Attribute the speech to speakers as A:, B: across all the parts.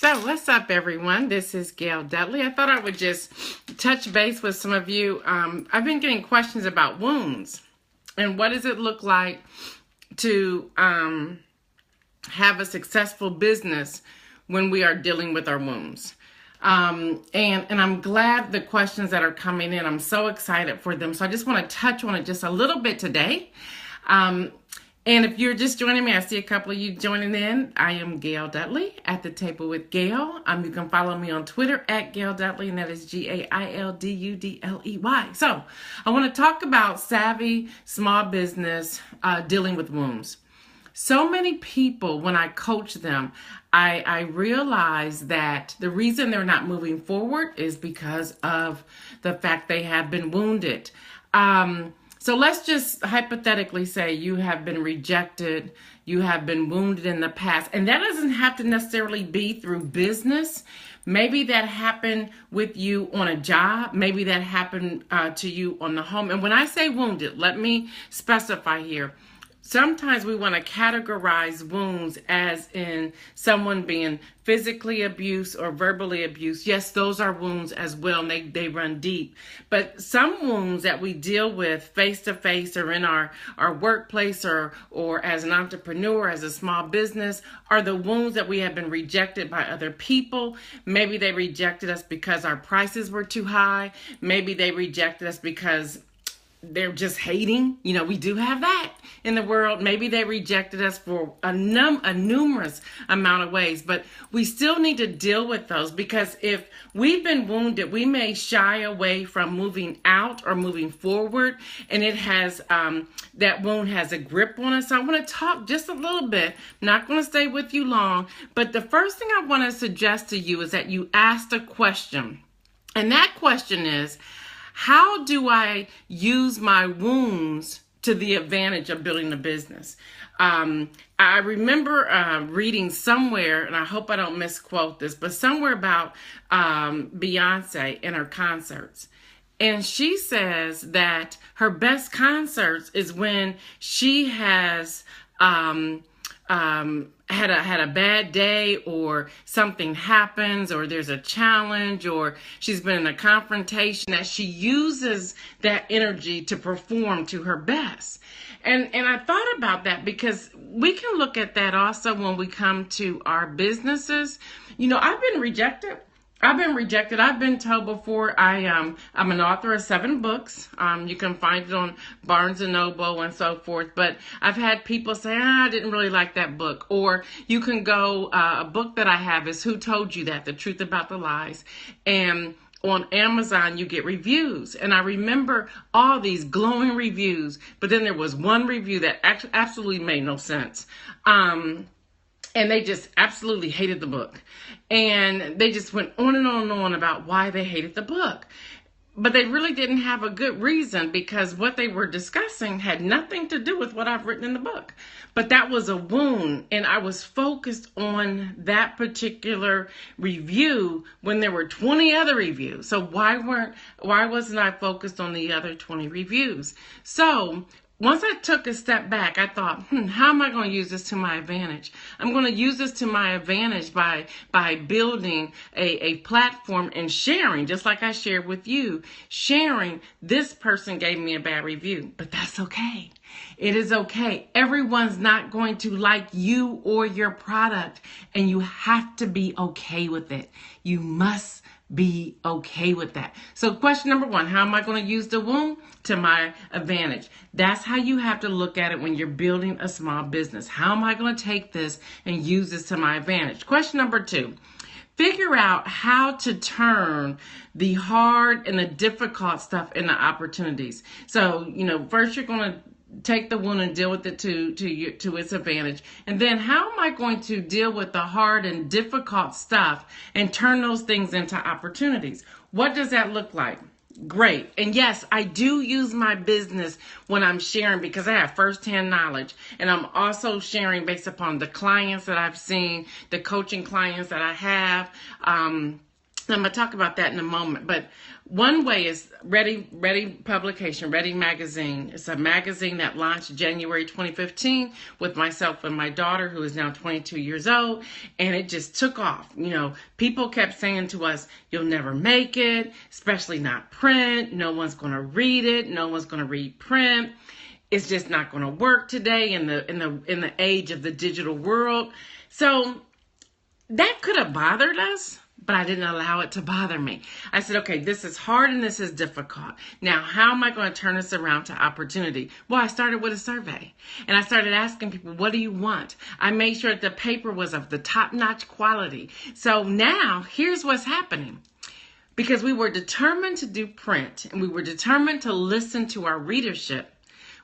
A: So, what's up, everyone? This is Gail Dudley. I thought I would just touch base with some of you. I've been getting questions about wounds and what does it look like to have a successful business when we are dealing with our wounds. And I'm glad the questions that are coming in, I'm so excited for them. So I just want to touch on it just a little bit today. And if you're just joining me, I see a couple of you joining in. I am Gail Dudley at the Table with Gail. You can follow me on Twitter at Gail Dudley, and that is GAILDUDLEY. So I want to talk about savvy small business dealing with wounds. So many people, when I coach them, I realize that the reason they're not moving forward is because of the fact they have been wounded. So let's just hypothetically say you have been rejected, you have been wounded in the past, and that doesn't have to necessarily be through business. Maybe that happened with you on a job. Maybe that happened to you on the home. And when I say wounded, let me specify here. Sometimes we want to categorize wounds as in someone being physically abused or verbally abused. Yes, those are wounds as well, and they run deep. But some wounds that we deal with face-to-face or in our workplace or as an entrepreneur, as a small business, are the wounds that we have been rejected by other people. Maybe they rejected us because our prices were too high. Maybe they rejected us because they're just hating. You know, we do have that in the world. Maybe they rejected us for a numerous amount of ways, but we still need to deal with those, because if we've been wounded, we may shy away from moving out or moving forward, and it has that wound has a grip on us. So I want to talk just a little bit. I'm not going to stay with you long, but the first thing I want to suggest to you is that you ask a question, and that question is, how do I use my wounds to the advantage of building a business? I remember reading somewhere, and I hope I don't misquote this, but somewhere about Beyonce and her concerts. And she says that her best concerts is when she has had a bad day, or something happens, or there's a challenge, or she's been in a confrontation, that she uses that energy to perform to her best. And I thought about that, because we can look at that also when we come to our businesses. You know, I've been rejected. I've been told before. I'm an author of 7 books. You can find it on Barnes & Noble and so forth. But I've had people say, I didn't really like that book. Or you can go, a book that I have is Who Told You That? The Truth About the Lies. And on Amazon, you get reviews. And I remember all these glowing reviews. But then there was one review that absolutely made no sense. And they just absolutely hated the book. And they just went on and on and on about why they hated the book. But they really didn't have a good reason, because what they were discussing had nothing to do with what I've written in the book. But that was a wound, and I was focused on that particular review when there were 20 other reviews. So why wasn't I focused on the other 20 reviews? So once I took a step back, I thought, how am I going to use this to my advantage? I'm going to use this to my advantage by building a platform and sharing, just like I shared with you, sharing, this person gave me a bad review, but that's okay. It is okay. Everyone's not going to like you or your product, and you have to be okay with it. You must be okay with that. So question number 1, how am I going to use the wound to my advantage? That's how you have to look at it when you're building a small business. How am I going to take this and use this to my advantage? Question number 2, figure out how to turn the hard and the difficult stuff into opportunities. So, first you're going to take the wound and deal with it to its advantage. And then how am I going to deal with the hard and difficult stuff and turn those things into opportunities? What does that look like? Great. And yes, I do use my business when I'm sharing, because I have firsthand knowledge. And I'm also sharing based upon the clients that I've seen, the coaching clients that I have. I'm going to talk about that in a moment. But one way is Ready Publication, Ready Magazine. It's a magazine that launched January 2015 with myself and my daughter, who is now 22 years old. And it just took off. You know, people kept saying to us, you'll never make it, especially not print. No one's going to read it. No one's going to read print. It's just not going to work today in the age of the digital world. So that could have bothered us, but I didn't allow it to bother me. I said, okay, this is hard and this is difficult. Now, how am I going to turn this around to opportunity? Well, I started with a survey and I started asking people, what do you want? I made sure that the paper was of the top-notch quality. So now here's what's happening. Because we were determined to do print and we were determined to listen to our readership,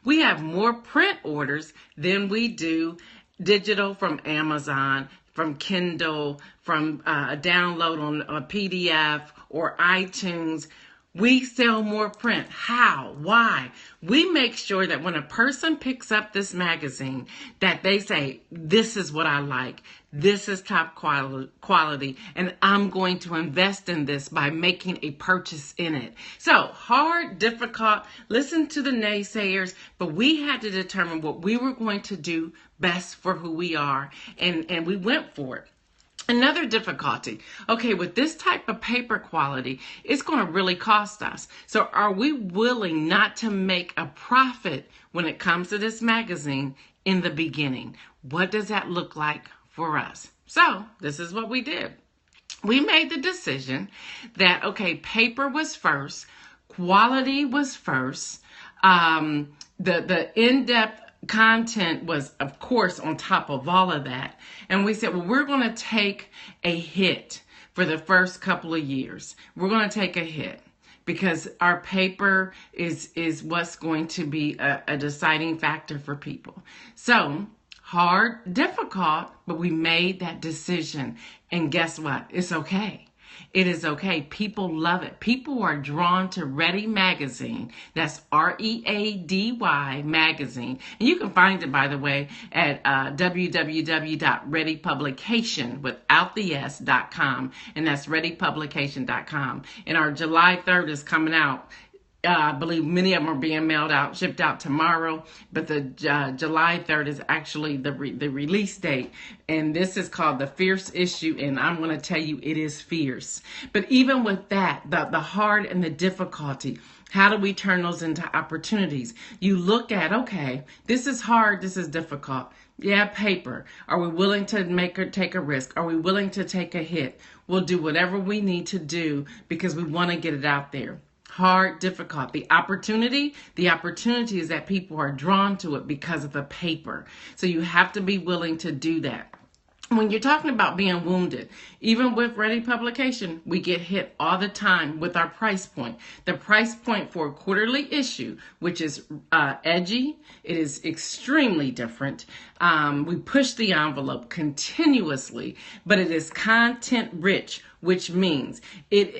A: we have more print orders than we do digital from Amazon, from Kindle, from a download on a PDF or iTunes. We sell more print. How? Why? We make sure that when a person picks up this magazine, that they say, this is what I like. This is top quality, and I'm going to invest in this by making a purchase in it. So hard, difficult, listen to the naysayers, but we had to determine what we were going to do best for who we are, and we went for it. Another difficulty, okay, with this type of paper quality, it's going to really cost us. So are we willing not to make a profit when it comes to this magazine in the beginning? What does that look like for us? So this is what we did. We made the decision that, okay, paper was first, quality was first, the in-depth content was, of course, on top of all of that. And we said, well, we're going to take a hit for the first couple of years. We're going to take a hit because our paper is what's going to be a deciding factor for people. So hard, difficult, but we made that decision. And guess what? It's okay. It is okay. People love it. People are drawn to Ready Magazine. That's READY Magazine. And you can find it, by the way, at www.readypublication.com. And that's readypublication.com. And our July 3rd is coming out. I believe many of them are being shipped out tomorrow, but the July 3rd is actually the release date. And this is called The Fierce Issue, and I'm going to tell you it is fierce. But even with that, the hard and the difficulty, how do we turn those into opportunities? You look at, okay, this is hard, this is difficult. Yeah, paper. Are we willing to take a risk? Are we willing to take a hit? We'll do whatever we need to do because we want to get it out there. Hard, difficult. The opportunity is that people are drawn to it because of the paper. So you have to be willing to do that. When you're talking about being wounded, even with Ready Publication, we get hit all the time with our price point. The price point for a quarterly issue, which is edgy, it is extremely different. We push the envelope continuously, but it is content rich, which means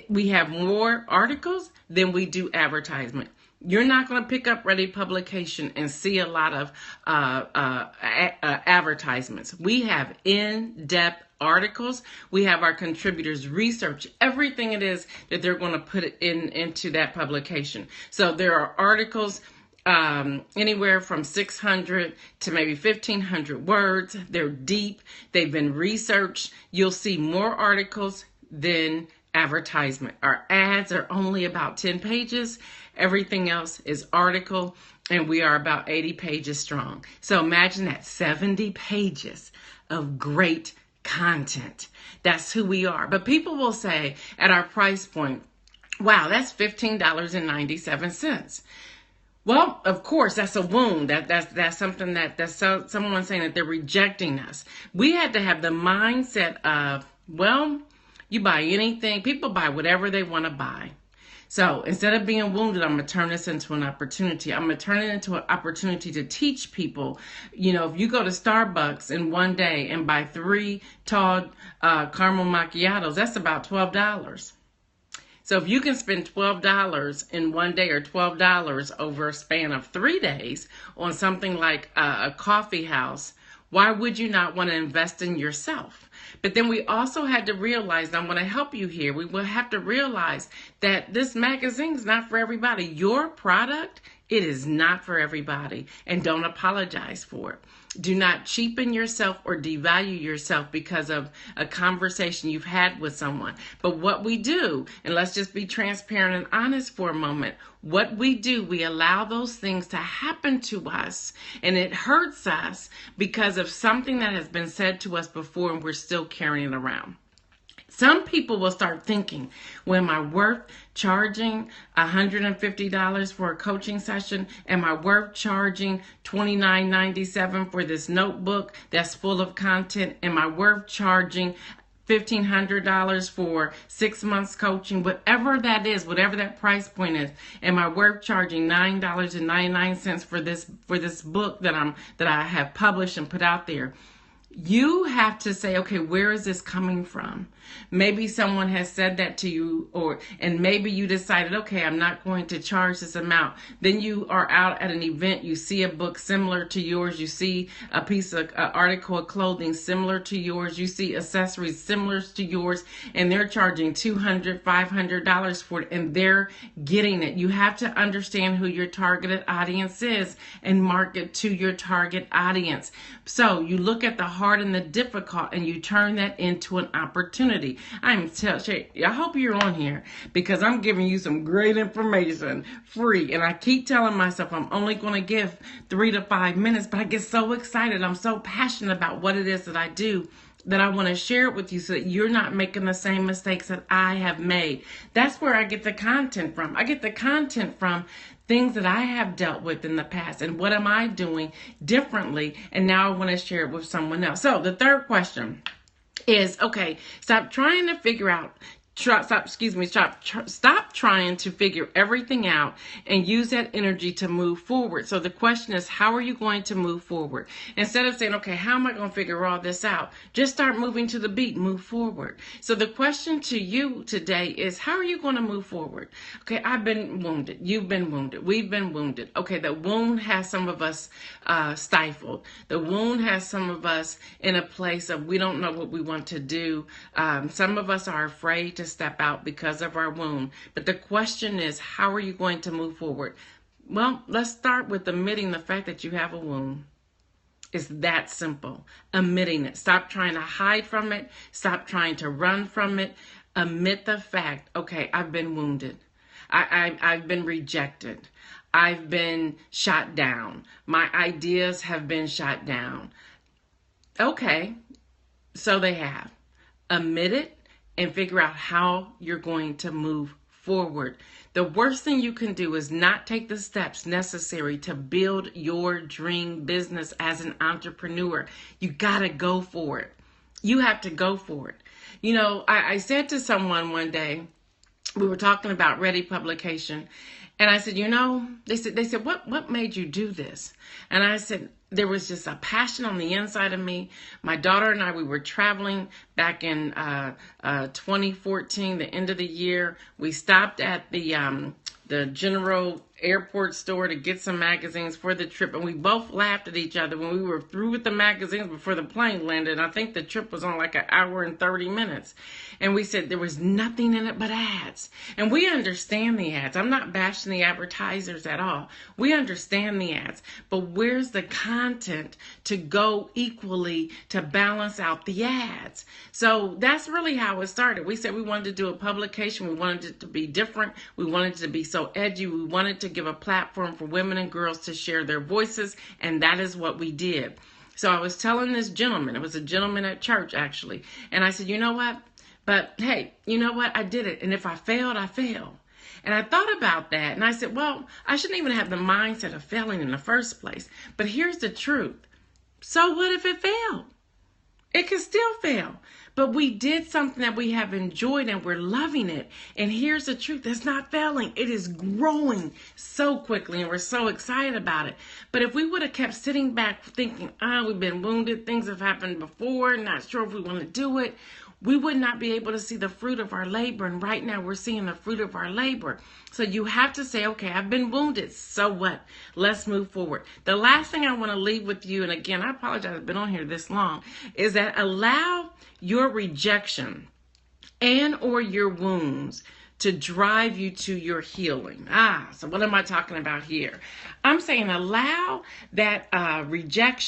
A: we have more articles than we do advertisement. You're not going to pick up Ready Publication and see a lot of advertisements. We have in-depth articles. We have our contributors research everything it is that they're going to put into that publication. So there are articles anywhere from 600 to maybe 1,500 words. They're deep. They've been researched. You'll see more articles than advertisement. Our ads are only about 10 pages. Everything else is article, and we are about 80 pages strong. So imagine that, 70 pages of great content. That's who we are. But people will say at our price point, wow, that's $15.97. Well, of course, that's a wound. That's something that's someone saying that they're rejecting us. We had to have the mindset of, well, you buy anything, people buy whatever they want to buy. So instead of being wounded, I'm going to turn this into an opportunity. I'm going to turn it into an opportunity to teach people. You know, if you go to Starbucks in one day and buy 3 tall caramel macchiatos, that's about $12. So if you can spend $12 in one day or $12 over a span of 3 days on something like a coffee house, why would you not want to invest in yourself? But then we also had to realize, I'm going to help you here. We will have to realize that this magazine is not for everybody. Your product, it is not for everybody. And don't apologize for it. Do not cheapen yourself or devalue yourself because of a conversation you've had with someone. But what we do, and let's just be transparent and honest for a moment, what we do, we allow those things to happen to us, and it hurts us because of something that has been said to us before and we're still carrying it around. Some people will start thinking, well, am I worth charging $150 for a coaching session? Am I worth charging $29.97 for this notebook that's full of content? Am I worth charging $1,500 for 6 months coaching? Whatever that is, whatever that price point is, am I worth charging $9.99 for this book that I have published and put out there? You have to say, okay, where is this coming from? Maybe someone has said that to you, and maybe you decided, okay, I'm not going to charge this amount. Then you are out at an event, you see a book similar to yours, you see a piece of article of clothing similar to yours, you see accessories similar to yours, and they're charging $200, $500 for it, and they're getting it. You have to understand who your targeted audience is and market to your target audience. So you look at the hard and the difficult, and you turn that into an opportunity. I hope you're on here because I'm giving you some great information free. And I keep telling myself I'm only going to give 3 to 5 minutes, but I get so excited. I'm so passionate about what it is that I do that I want to share it with you so that you're not making the same mistakes that I have made. That's where I get the content from. I get the content from things that I have dealt with in the past, and what am I doing differently, and now I want to share it with someone else. So the third question is, okay, stop trying to figure out, stop trying to figure everything out and use that energy to move forward. So the question is, how are you going to move forward? Instead of saying, okay, how am I going to figure all this out? Just start moving to the beat, move forward. So the question to you today is, how are you going to move forward? Okay, I've been wounded. You've been wounded. We've been wounded. Okay, the wound has some of us stifled. The wound has some of us in a place of we don't know what we want to do. Some of us are afraid to step out because of our wound. But the question is, how are you going to move forward? Well, let's start with admitting the fact that you have a wound. It's that simple. Admitting it. Stop trying to hide from it. Stop trying to run from it. Admit the fact, okay, I've been wounded. I've been rejected. I've been shot down. My ideas have been shot down. Okay, so they have. Admit it and figure out how you're going to move forward. The worst thing you can do is not take the steps necessary to build your dream business as an entrepreneur. You got to go for it. You have to go for it. You know, I said to someone one day, we were talking about Ready Publication, and I said, you know, they said, what made you do this? And I said, there was just a passion on the inside of me. My daughter and I, we were traveling back in 2014, the end of the year. We stopped at the General Airport store to get some magazines for the trip, and we both laughed at each other when we were through with the magazines before the plane landed. I think the trip was on like an hour and 30 minutes. And we said there was nothing in it but ads. And we understand the ads. I'm not bashing the advertisers at all. We understand the ads. But where's the content to go equally to balance out the ads? So that's really how it started. We said we wanted to do a publication. We wanted it to be different. We wanted it to be so edgy. We wanted to give a platform for women and girls to share their voices. And that is what we did. So I was telling this gentleman, it was a gentleman at church actually. And I said, you know what? But hey, you know what? I did it. And if I failed, I failed. And I thought about that. And I said, well, I shouldn't even have the mindset of failing in the first place. But here's the truth. So what if it failed? It can still fail. But we did something that we have enjoyed and we're loving it. And here's the truth. It's not failing. It is growing so quickly and we're so excited about it. But if we would have kept sitting back thinking, we've been wounded, things have happened before, not sure if we want to do it, we would not be able to see the fruit of our labor. And right now we're seeing the fruit of our labor. So you have to say, okay, I've been wounded. So what? Let's move forward. The last thing I want to leave with you, and again, I apologize, I've been on here this long, is that allow your rejection and or your wounds to drive you to your healing. So what am I talking about here? I'm saying allow that rejection